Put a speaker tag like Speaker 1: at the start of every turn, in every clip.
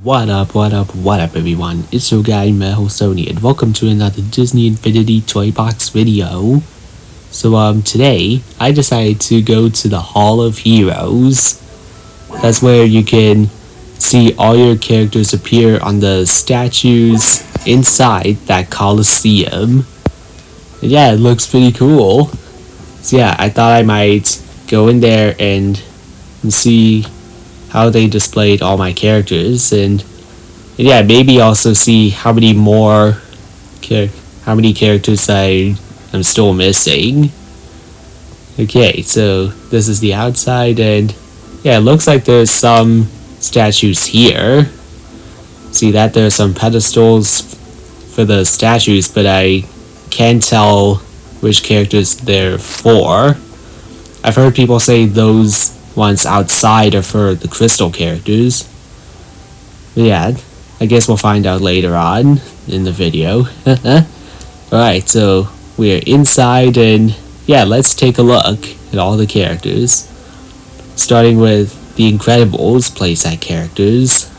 Speaker 1: What up everyone, it's your guy Metal Sony and welcome to another Disney Infinity Toy Box video. So today, I decided to go to the Hall of Heroes. That's where you can see all your characters appear on the statues inside that Coliseum. And yeah, it looks pretty cool. So yeah, I thought I might go in there and see how they displayed all my characters, and yeah, maybe also see how many characters I am still missing. Okay, so this is the outside, and yeah, it looks like there's some statues here. See that there's some pedestals for the statues, but I can't tell which characters they're for. I've heard people say those ones outside are for the crystal characters. But yeah, I guess we'll find out later on in the video. Alright, so we're inside, and yeah, let's take a look at all the characters. Starting with the Incredibles playset characters.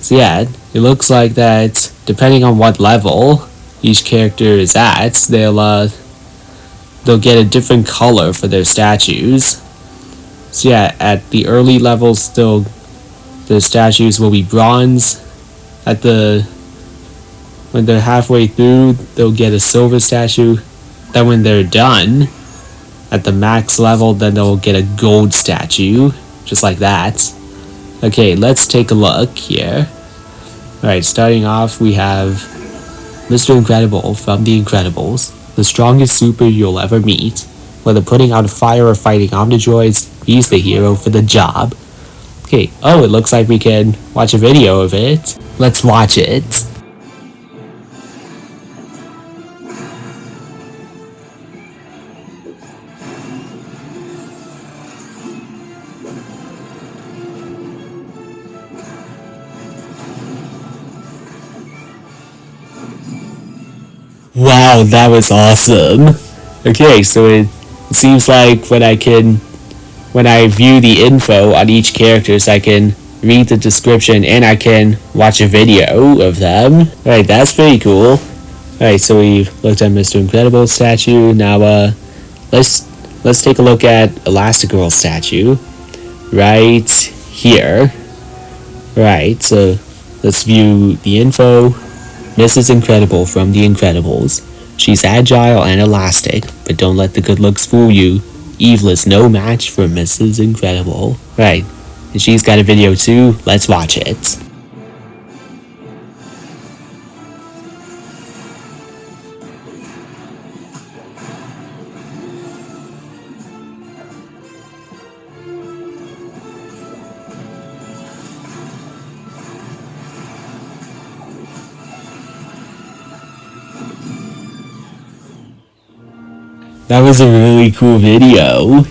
Speaker 1: So yeah, it looks like that depending on what level each character is at, they'll get a different color for their statues. So yeah, at the early levels, the statues will be bronze. When they're halfway through, they'll get a silver statue. Then when they're done, at the max level, then they'll get a gold statue, just like that. Okay, let's take a look here. Alright, starting off, we have Mr. Incredible from The Incredibles, the strongest super you'll ever meet. Whether putting out a fire or fighting Omnidroids, he's the hero for the job. Okay, oh, it looks like we can watch a video of it. Let's watch it. Wow, that was awesome. Okay, so it seems like when I view the info on each character, so I can read the description and I can watch a video of them. Alright, that's pretty cool. Alright, so we've looked at Mr. Incredible's statue. Now let's take a look at Elastigirl's statue. Right here. Right, so let's view the info. Mrs. Incredible from The Incredibles. She's agile and elastic, but don't let the good looks fool you. Evil is no match for Mrs. Incredible. Right, and she's got a video too. Let's watch it. That was a really cool video.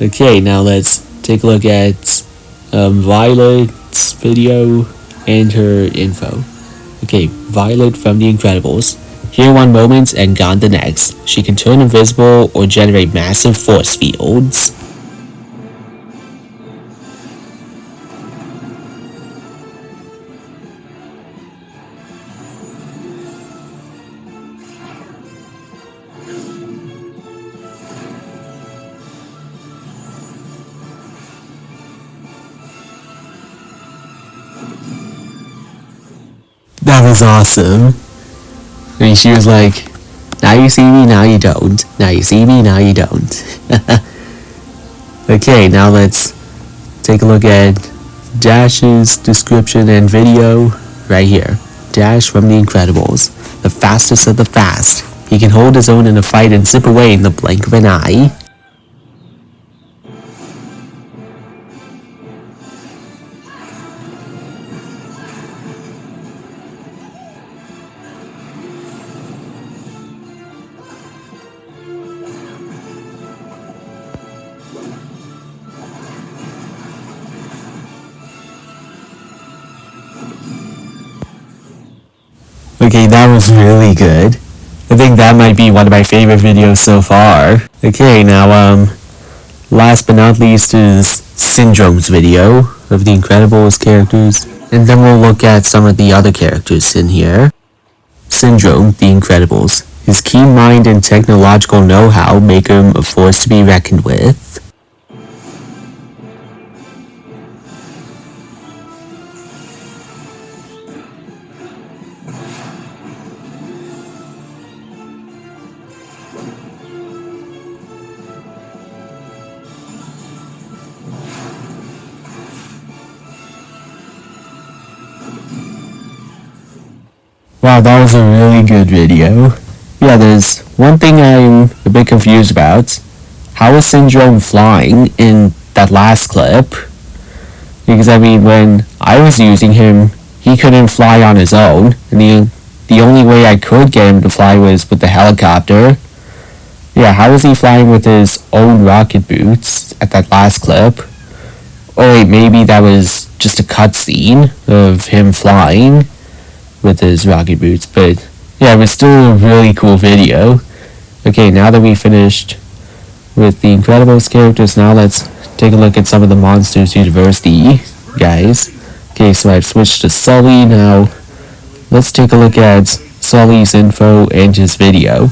Speaker 1: Okay, now let's take a look at Violet's video and her info. Okay, Violet from The Incredibles. Here one moment and gone the next. She can turn invisible or generate massive force fields. That was awesome. I mean, she was like, now you see me, now you don't. Now you see me, now you don't. Okay, now let's take a look at Dash's description and video right here. Dash from The Incredibles, the fastest of the fast. He can hold his own in a fight and zip away in the blink of an eye. Okay, that was really good. I think that might be one of my favorite videos so far. Okay, now, last but not least is Syndrome's video. of the Incredibles characters, and then we'll look at some of the other characters in here. Syndrome, the Incredibles. His keen mind and technological know-how make him a force to be reckoned with. Wow, that was a really good video. Yeah, there's one thing I'm a bit confused about. How is Syndrome flying in that last clip? Because I mean, when I was using him, he couldn't fly on his own. And the only way I could get him to fly was with the helicopter. Yeah, how is he flying with his own rocket boots at that last clip? Oh wait, maybe that was just a cutscene of him flying with his rocket boots, but yeah, it was still a really cool video. Okay, now that we finished with the Incredibles characters, now let's take a look at some of the Monsters University guys. Okay, so I've switched to Sully. Now let's take a look at Sully's info and his video.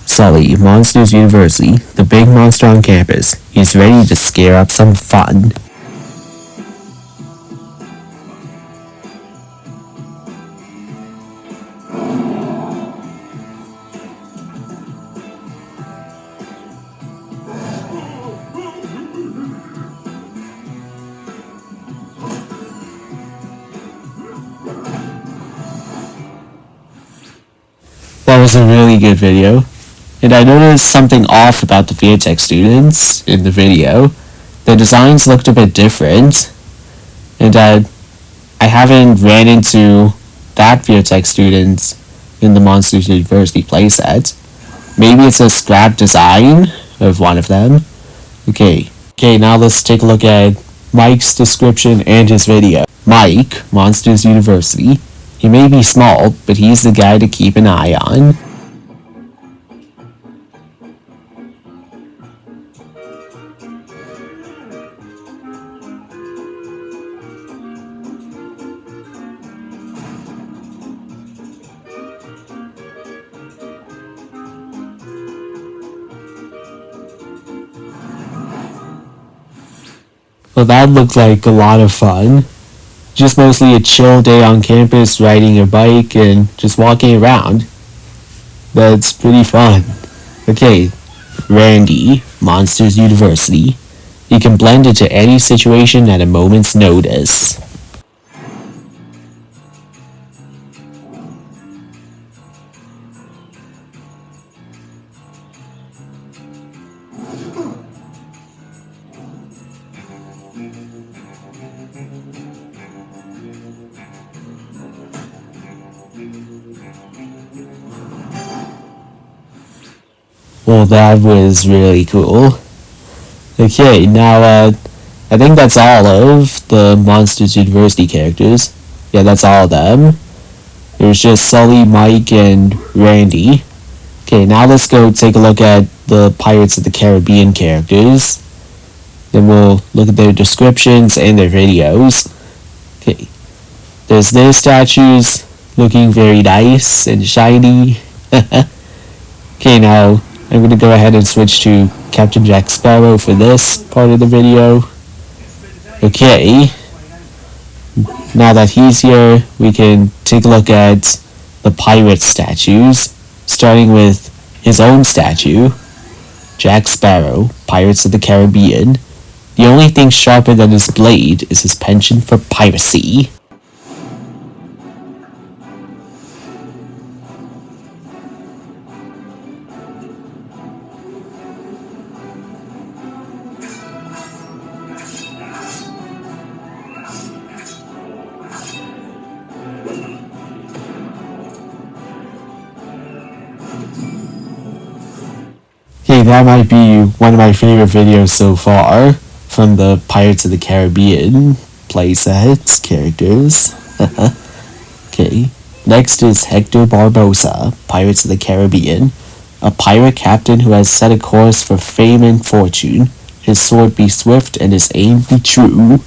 Speaker 1: Sully, Monsters University, the big monster on campus. He's ready to scare up some fun. That was a really good video. And I noticed something off about the VRTech students in the video. The designs looked a bit different. And I haven't ran into that VRTech students in the Monsters University playset. Maybe it's a scrap design of one of them. Okay, now let's take a look at Mike's description and his video. Mike, Monsters University. He may be small, but he's the guy to keep an eye on. Well, that looked like a lot of fun. Just mostly a chill day on campus, riding your bike and just walking around. That's pretty fun. Okay, Randy, Monsters University. You can blend into any situation at a moment's notice. Well, that was really cool. Okay, now, I think that's all of the Monsters University characters. Yeah, that's all of them. There's just Sully, Mike, and Randy. Okay, now let's go take a look at the Pirates of the Caribbean characters. Then we'll look at their descriptions and their videos. Okay, there's their statues looking very nice and shiny. Okay, now I'm going to go ahead and switch to Captain Jack Sparrow for this part of the video. Okay, now that he's here, we can take a look at the pirate statues, starting with his own statue, Jack Sparrow, Pirates of the Caribbean. The only thing sharper than his blade is his penchant for piracy. Okay, that might be one of my favorite videos so far from the Pirates of the Caribbean playsets characters. Okay, next is Hector Barbosa, Pirates of the Caribbean, a pirate captain who has set a course for fame and fortune. His sword be swift and his aim be true.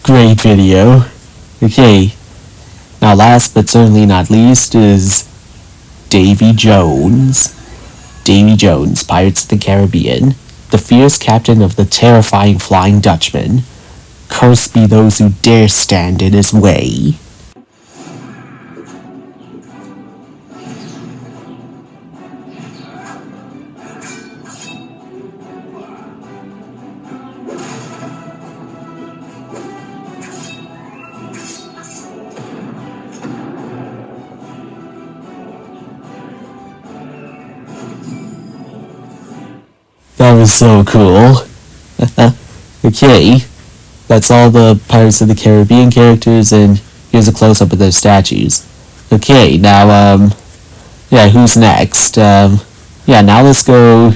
Speaker 1: Great video. Okay, now last but certainly not least is Davy Jones. Davy Jones, Pirates of the Caribbean, the fierce captain of the terrifying Flying Dutchman. Cursed be those who dare stand in his way. That was so cool. Okay, that's all the Pirates of the Caribbean characters, and here's a close-up of their statues. Okay, now, yeah, who's next? Yeah, now let's go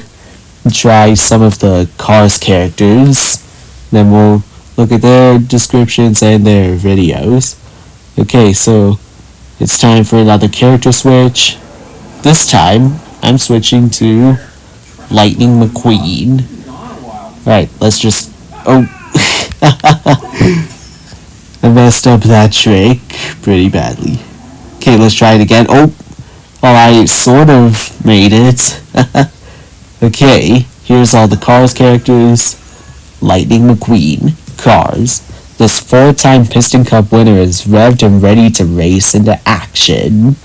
Speaker 1: try some of the Cars characters. Then we'll look at their descriptions and their videos. Okay, so it's time for another character switch. This time, I'm switching to Lightning McQueen. Alright, let's just... Oh! I messed up that trick pretty badly. Okay, let's try it again. Oh! Well, I sort of made it. Okay, here's all the Cars characters. Lightning McQueen, Cars. This 4-time Piston Cup winner is revved and ready to race into action.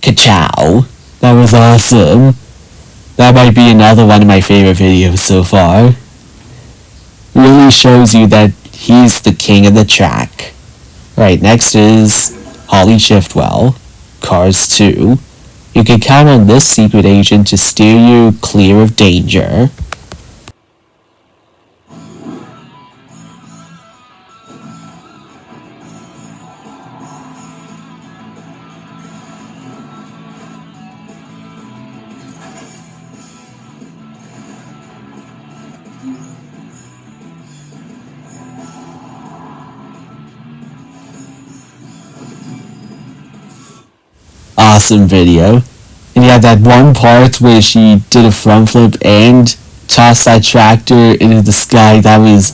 Speaker 1: Ka-chow. That was awesome. That might be another one of my favorite videos so far. Really shows you that he's the king of the track. Right, next is Holly Shiftwell, Cars 2. You can count on this secret agent to steer you clear of danger. Awesome video. And yeah, that one part where she did a front flip and tossed that tractor into the sky, that was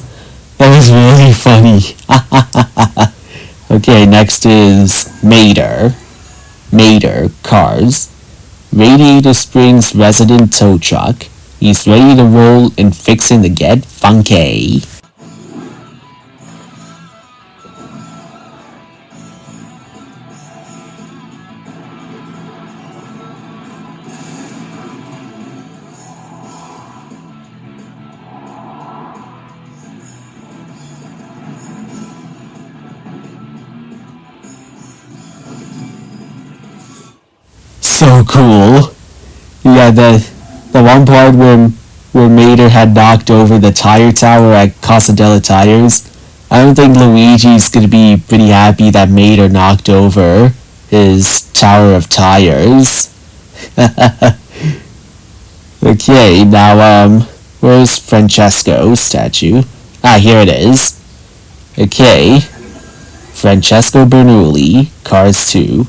Speaker 1: really funny. Okay, next is Mater. Mater, Cars. Radiator Springs resident tow truck. He's ready to roll and fixing to get funky. So cool. Yeah, the one part where Mater had knocked over the tire tower at Casadella Tires. I don't think Luigi's gonna be pretty happy that Mater knocked over his tower of tires. Okay, now where's Francesco's statue? Ah, here it is. Okay, Francesco Bernoulli, Cars 2.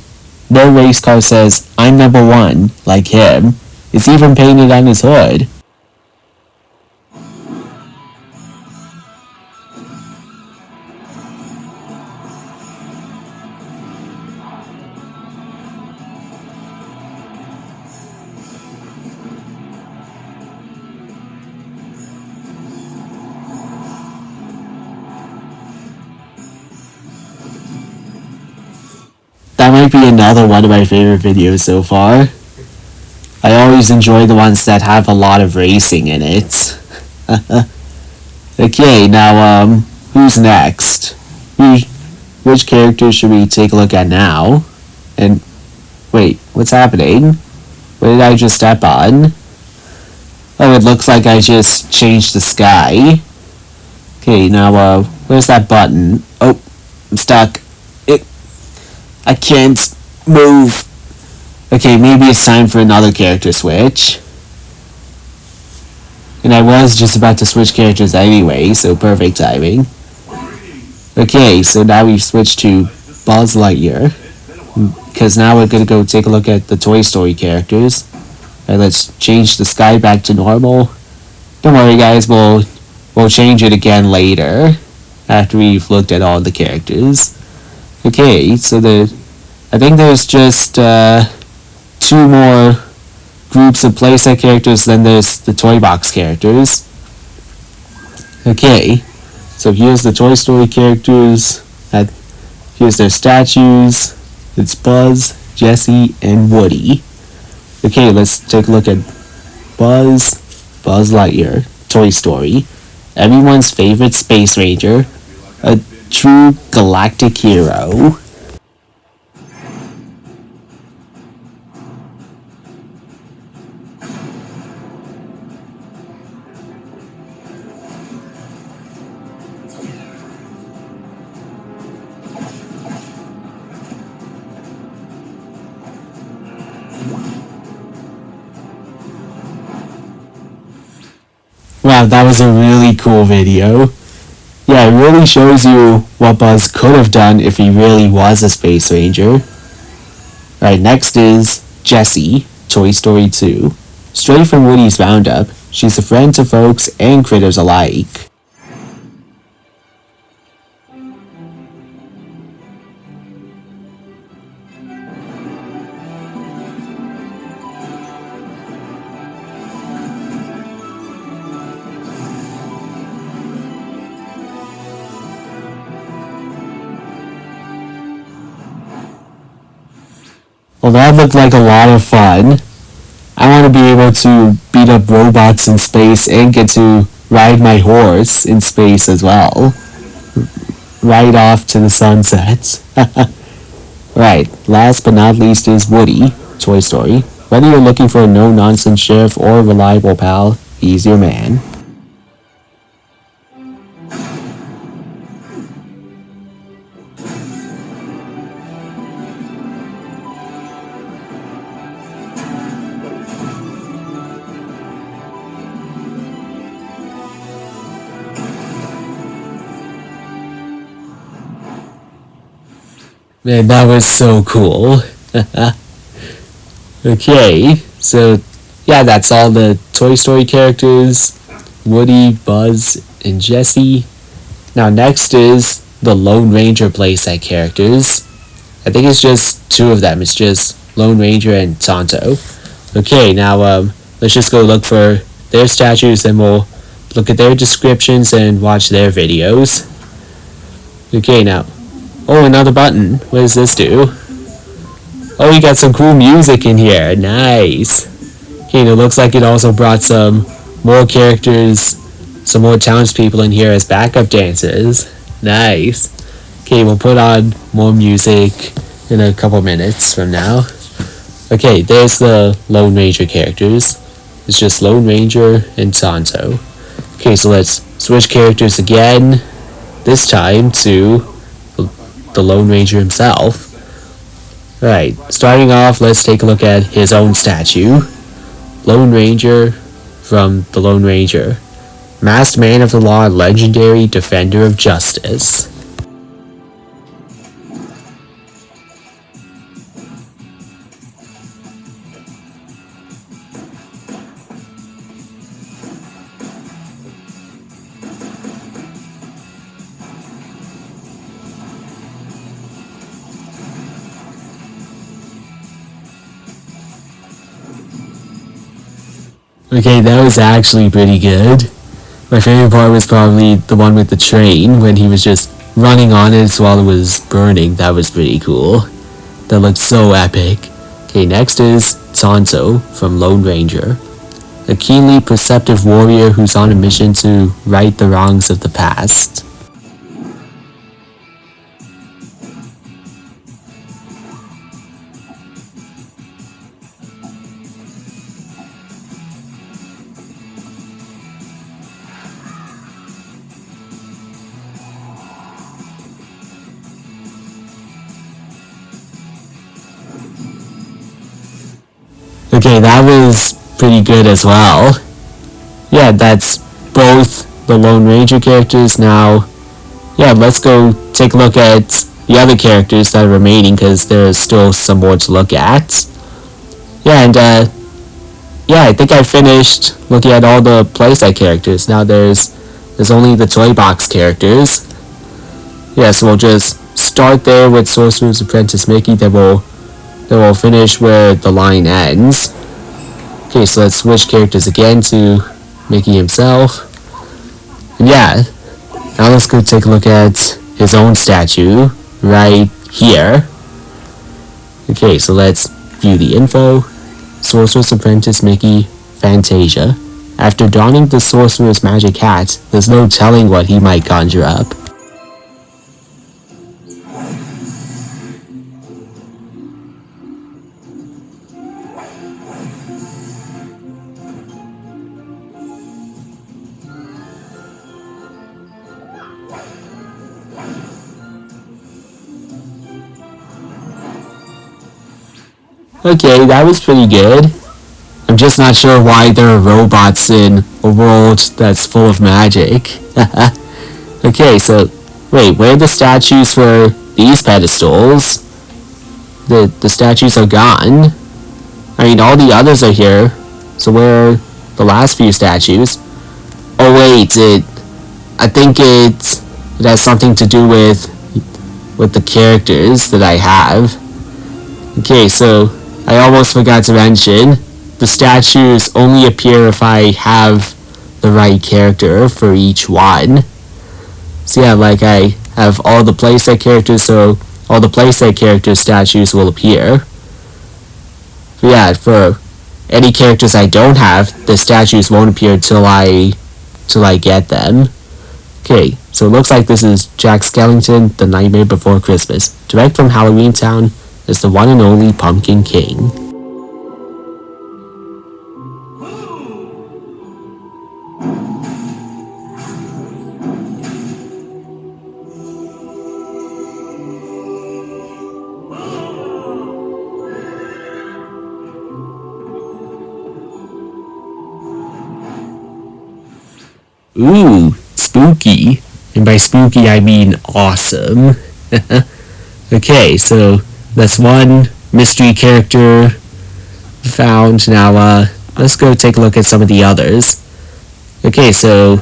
Speaker 1: No race car says, "I'm number one," like him. It's even painted on his hood. That might be another one of my favorite videos so far. I always enjoy the ones that have a lot of racing in it. Okay, now, who's next? Which character should we take a look at now? And, wait, what's happening? What did I just step on? Oh, it looks like I just changed the sky. Okay, now, where's that button? Oh, I'm stuck. I can't move. Okay, maybe it's time for another character switch. And I was just about to switch characters anyway, so perfect timing. Okay, so now we've switched to Buzz Lightyear. Because now we're going to go take a look at the Toy Story characters. Alright, let's change the sky back to normal. Don't worry guys, we'll change it again later. After we've looked at all the characters. Okay, so I think there's just 2 more groups of playset characters, then there's the Toy Box characters. Okay, so here's the Toy Story characters. Here's their statues. It's Buzz, Jessie, and Woody. Okay, let's take a look at Buzz Lightyear, Toy Story. Everyone's favorite space ranger. A true galactic hero. Wow, that was a really cool video. Yeah, it really shows you what Buzz could have done if he really was a space ranger. Alright, next is Jessie, Toy Story 2. Straight from Woody's Roundup, she's a friend to folks and critters alike. Well, that looked like a lot of fun. I want to be able to beat up robots in space and get to ride my horse in space as well. Right off to the sunset. Right, last but not least is Woody, Toy Story. Whether you're looking for a no-nonsense sheriff or a reliable pal, he's your man. Man, that was so cool. Okay, so yeah, that's all the Toy Story characters. Woody, Buzz, and Jessie. Now next is the Lone Ranger playset characters. I think it's just 2 of them. It's just Lone Ranger and Tonto. Okay, now let's just go look for their statues and we'll look at their descriptions and watch their videos. Okay, now. Oh, another button. What does this do? Oh, we got some cool music in here. Nice. Okay, and it looks like it also brought some more characters, some more townspeople in here as backup dancers. Nice. Okay, we'll put on more music in a couple minutes from now. Okay, there's the Lone Ranger characters. It's just Lone Ranger and Tonto. Okay, so let's switch characters again. This time to the Lone Ranger himself. Alright, starting off, let's take a look at his own statue. Lone Ranger from the Lone Ranger. Masked man of the law, legendary defender of justice. Okay, that was actually pretty good. My favorite part was probably the one with the train, when he was just running on it while it was burning. That was pretty cool. That looked so epic. Okay, next is Tonto from Lone Ranger. A keenly perceptive warrior who's on a mission to right the wrongs of the past. Okay, that was pretty good as well. Yeah, that's both the Lone Ranger characters. Now, yeah, let's go take a look at the other characters that are remaining, because there's still some more to look at. Yeah, and yeah, I think I finished looking at all the playset characters. Now there's only the Toy Box characters. Yeah, so we'll just start there with Sorcerer's Apprentice Mickey, then we'll finish where the line ends. Okay, so let's switch characters again to Mickey himself. And yeah, now let's go take a look at his own statue right here. Okay, so let's view the info. Sorcerer's Apprentice Mickey, Fantasia. After donning the Sorcerer's magic hat, there's no telling what he might conjure up. Okay, that was pretty good. I'm just not sure why there are robots in a world that's full of magic. Okay, so wait, where are the statues for these pedestals? The statues are gone. I mean, all the others are here. So where are the last few statues? Oh wait, I think it has something to do with the characters that I have. Okay, so I almost forgot to mention, the statues only appear if I have the right character for each one. So yeah, like I have all the playset characters, so all the playset character statues will appear. But yeah, for any characters I don't have, the statues won't appear till I get them. Okay, so it looks like this is Jack Skellington, The Nightmare Before Christmas. Direct from Halloween Town, is the one and only Pumpkin King. Ooh, spooky. And by spooky I mean awesome. Okay, so that's one mystery character found. Now, let's go take a look at some of the others. Okay, so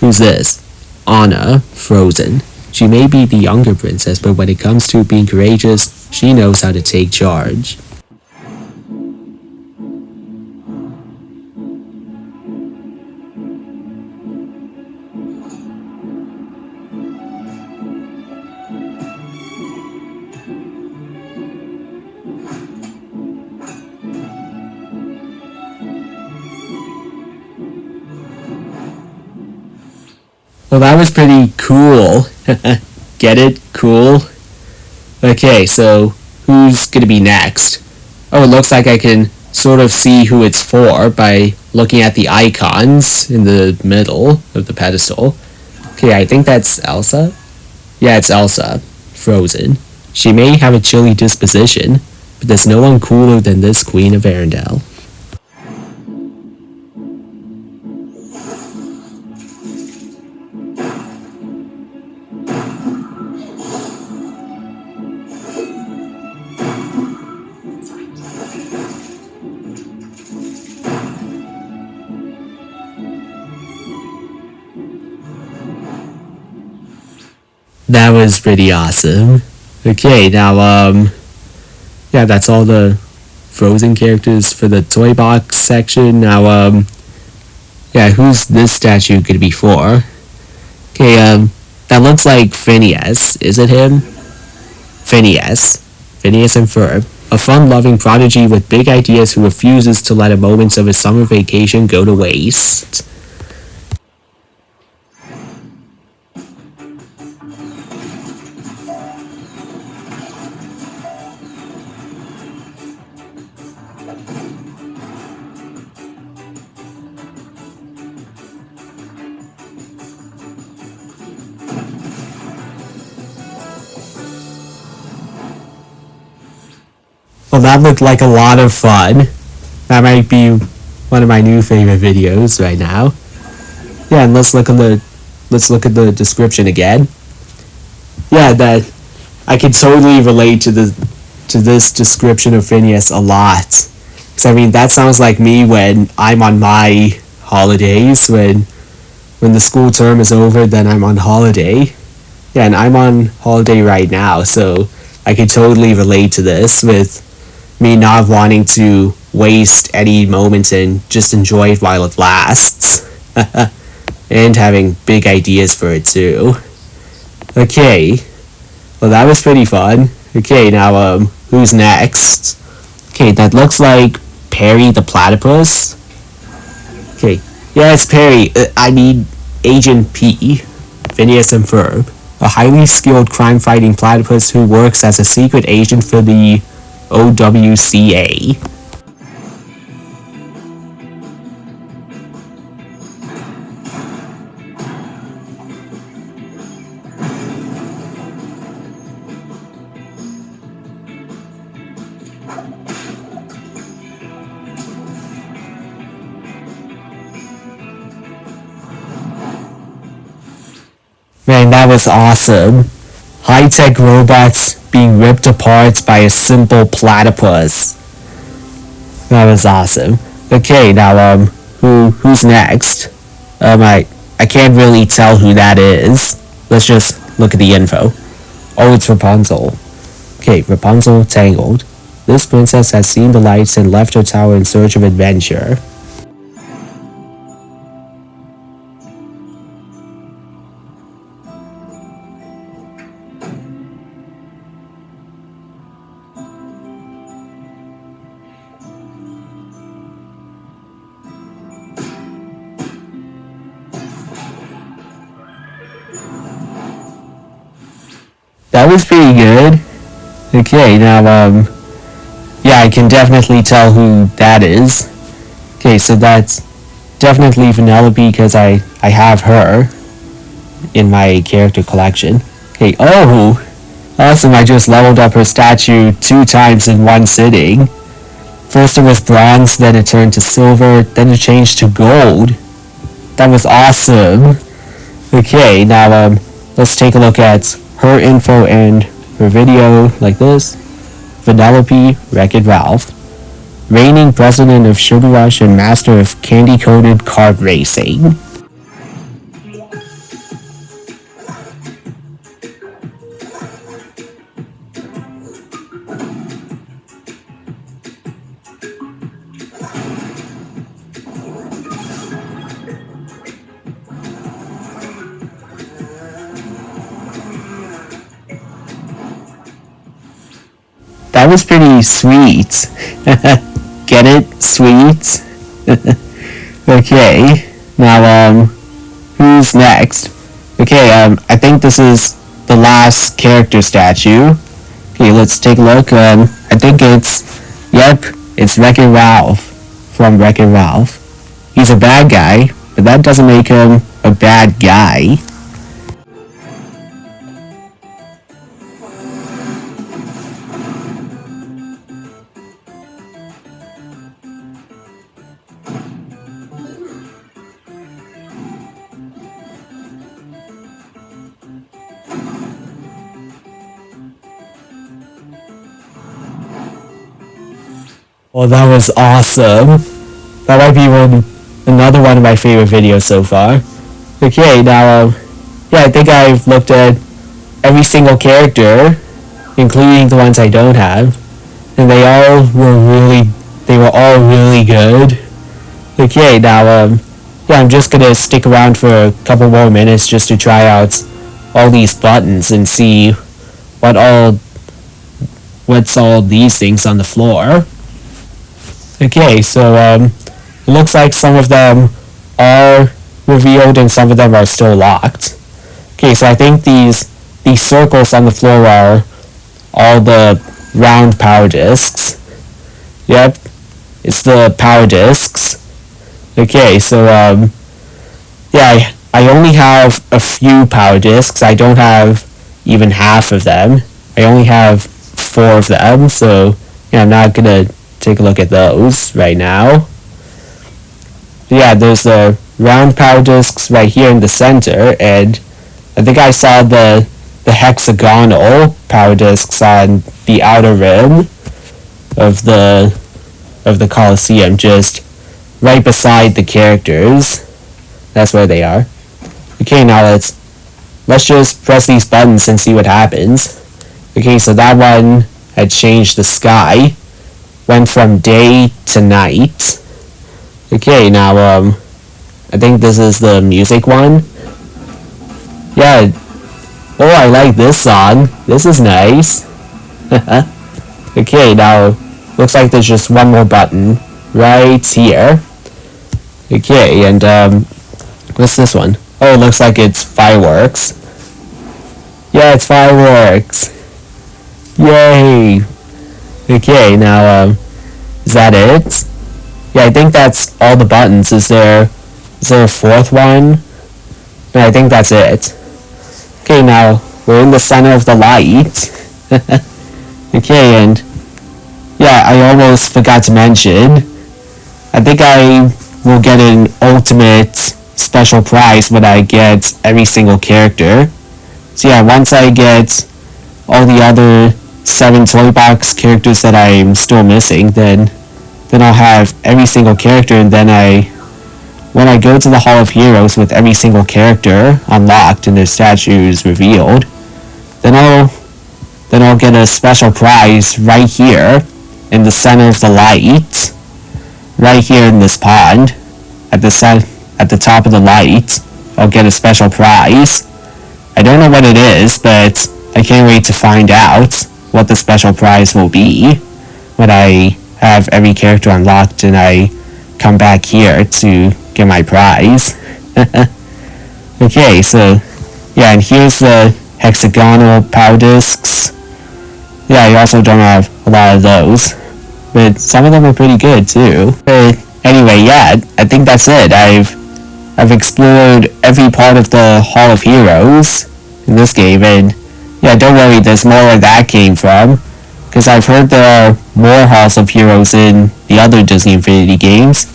Speaker 1: who's this? Anna, Frozen. She may be the younger princess, but when it comes to being courageous, she knows how to take charge. Well, that was pretty cool. Get it? Cool? Okay, so who's gonna be next? Oh, it looks like I can sort of see who it's for by looking at the icons in the middle of the pedestal. Okay, I think that's Elsa. Yeah, it's Elsa. Frozen. She may have a chilly disposition, but there's no one cooler than this Queen of Arendelle. That was pretty awesome. Okay, now, yeah, that's all the Frozen characters for the toy box section. Now, yeah, who's this statue gonna be for? Okay, that looks like Phineas. Is it him? Phineas. Phineas and Ferb. A fun-loving prodigy with big ideas who refuses to let a moment of his summer vacation go to waste. Well, that looked like a lot of fun. That might be one of my new favorite videos right now. Yeah, and let's look at the description again. Yeah, that I can totally relate to this description of Phineas a lot. Cause I mean that sounds like me when I'm on my holidays, when the school term is over, then I'm on holiday. Yeah, and I'm on holiday right now, so I can totally relate to this with me not wanting to waste any moments and just enjoy it while it lasts. And having big ideas for it too. Okay. Well, that was pretty fun. Okay, now, who's next? Okay, that looks like Perry the Platypus. Okay. Yeah, it's Perry. I mean, Agent P. Phineas and Ferb. A highly skilled crime-fighting platypus who works as a secret agent for the OWCA. Man, that was awesome. High-tech robots being ripped apart by a simple platypus. That was awesome. Okay, now, who's next? I can't really tell who that is. Let's just look at the info. Oh, it's Rapunzel. Okay, Rapunzel Tangled. This princess has seen the lights and left her tower in search of adventure. That was pretty good. Okay, now, yeah, I can definitely tell who that is. Okay, so that's definitely Vanellope because I have her in my character collection. Okay, oh, awesome, I just leveled up her statue 2 times in one sitting. First it was bronze, then it turned to silver, then it changed to gold. That was awesome. Okay, now, let's take a look at her info and her video like this. Vanellope, Wreck-It Ralph. Reigning president of Sugar Rush and master of candy-coated kart racing. That was pretty sweet. Get it? Sweet? Okay. Now, who's next? Okay, I think this is the last character statue. Okay, let's take a look. I think it's Wreck-It Ralph from Wreck-It Ralph. He's a bad guy, but that doesn't make him a bad guy. Well, that was awesome. That might be another one of my favorite videos so far. Okay, now, yeah, I think I've looked at every single character, including the ones I don't have, and they were all really good. Okay, now, yeah, I'm just gonna stick around for a couple more minutes just to try out all these buttons and see what's all these things on the floor. Okay, so, it looks like some of them are revealed and some of them are still locked. Okay, so I think these circles on the floor are all the round power discs. Yep, it's the power discs. Okay, so, yeah, I only have a few power discs. I don't have even half of them. I only have 4 of them, so Yeah, I'm not gonna take a look at those right now. But yeah, there's the round power discs right here in the center, and I think I saw the hexagonal power discs on the outer rim of the Colosseum, just right beside the characters. That's where they are. Okay, now let's just press these buttons and see what happens. Okay, so that one had changed the sky, went from day to night. Okay, now I think this is the music one. Yeah. Oh, I like this song. This is nice. Okay, now looks like there's just one more button right here. Okay, and what's this one? Oh, it looks like it's fireworks. Yeah, it's fireworks. Yay. Okay, now is that it? Yeah, I think that's all the buttons. Is there a fourth one? No, I think that's it. Okay, now we're in the center of the light. Okay, and yeah, I almost forgot to mention, I think I will get an ultimate special prize when I get every single character. So yeah, once I get all the other 7 toy box characters that I'm still missing, then I'll have every single character, and then when I go to the Hall of Heroes with every single character unlocked and their statues revealed, then I'll get a special prize right here in the center of the light, right here in this pond, at the top of the light. I'll get a special prize. I don't know what it is, but I can't wait to find out what the special prize will be when I have every character unlocked and I come back here to get my prize. Okay, so yeah, and here's the hexagonal power discs. Yeah, I also don't have a lot of those, but some of them are pretty good too. But anyway, yeah, I think that's it. I've explored every part of the Hall of Heroes in this game, and yeah, don't worry, there's more where that came from, because I've heard there are more Halls of Heroes in the other Disney Infinity games.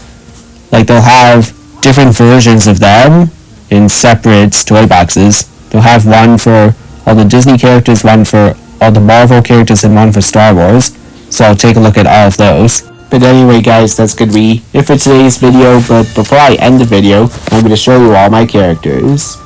Speaker 1: Like, they'll have different versions of them in separate toy boxes. They'll have one for all the Disney characters, one for all the Marvel characters, and one for Star Wars. So I'll take a look at all of those. But anyway, guys, that's gonna be it for today's video. But before I end the video, I'm gonna show you all my characters.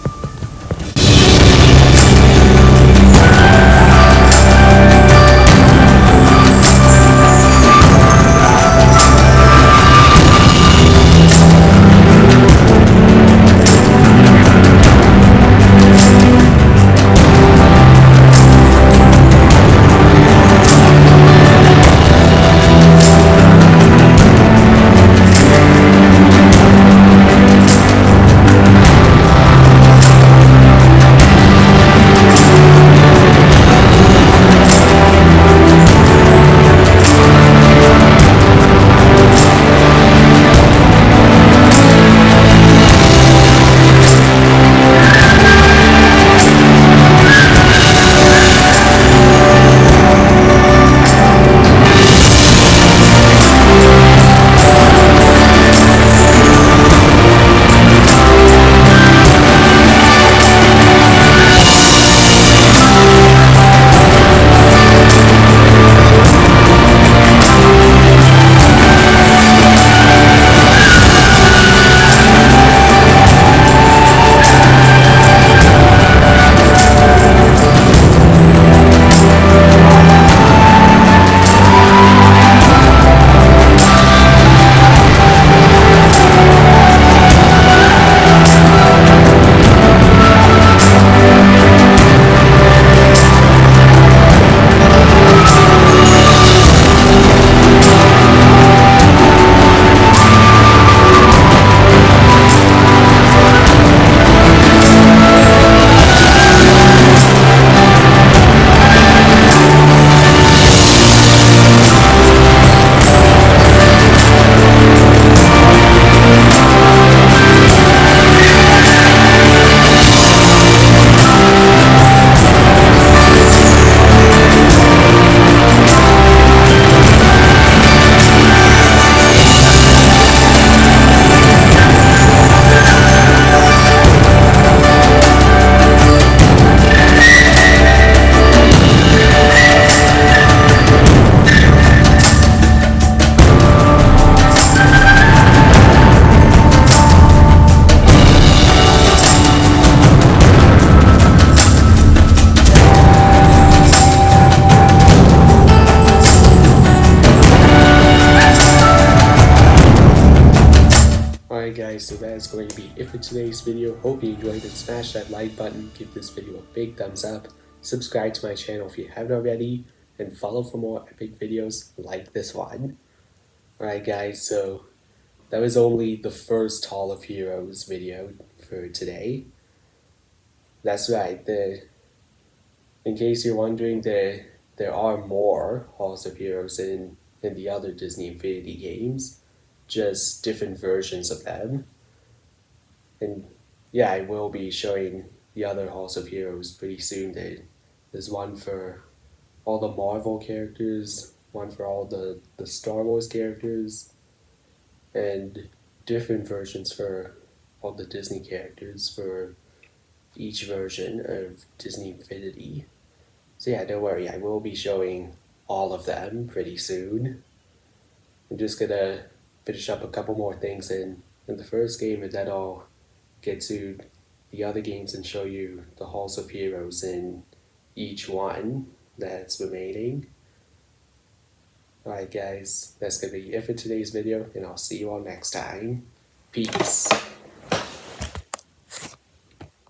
Speaker 1: guys, so that is going to be it for today's video. Hope you enjoyed it. Smash that like button, give this video a big thumbs up, subscribe to my channel if you haven't already, and follow for more epic videos like this one. Alright guys, so that was only the first Hall of Heroes video for today. That's right, in case you're wondering, there are more Halls of Heroes in the other Disney Infinity games, just different versions of them. And yeah, I will be showing the other Halls of Heroes pretty soon. There's one for all the Marvel characters, one for all the Star Wars characters, and different versions for all the Disney characters for each version of Disney Infinity. So yeah, don't worry, I will be showing all of them pretty soon. I'm just gonna finish up a couple more things in the first game, and then I'll get to the other games and show you the Halls of Heroes in each one that's remaining. Alright guys, that's gonna be it for today's video, and I'll see you all next time. Peace.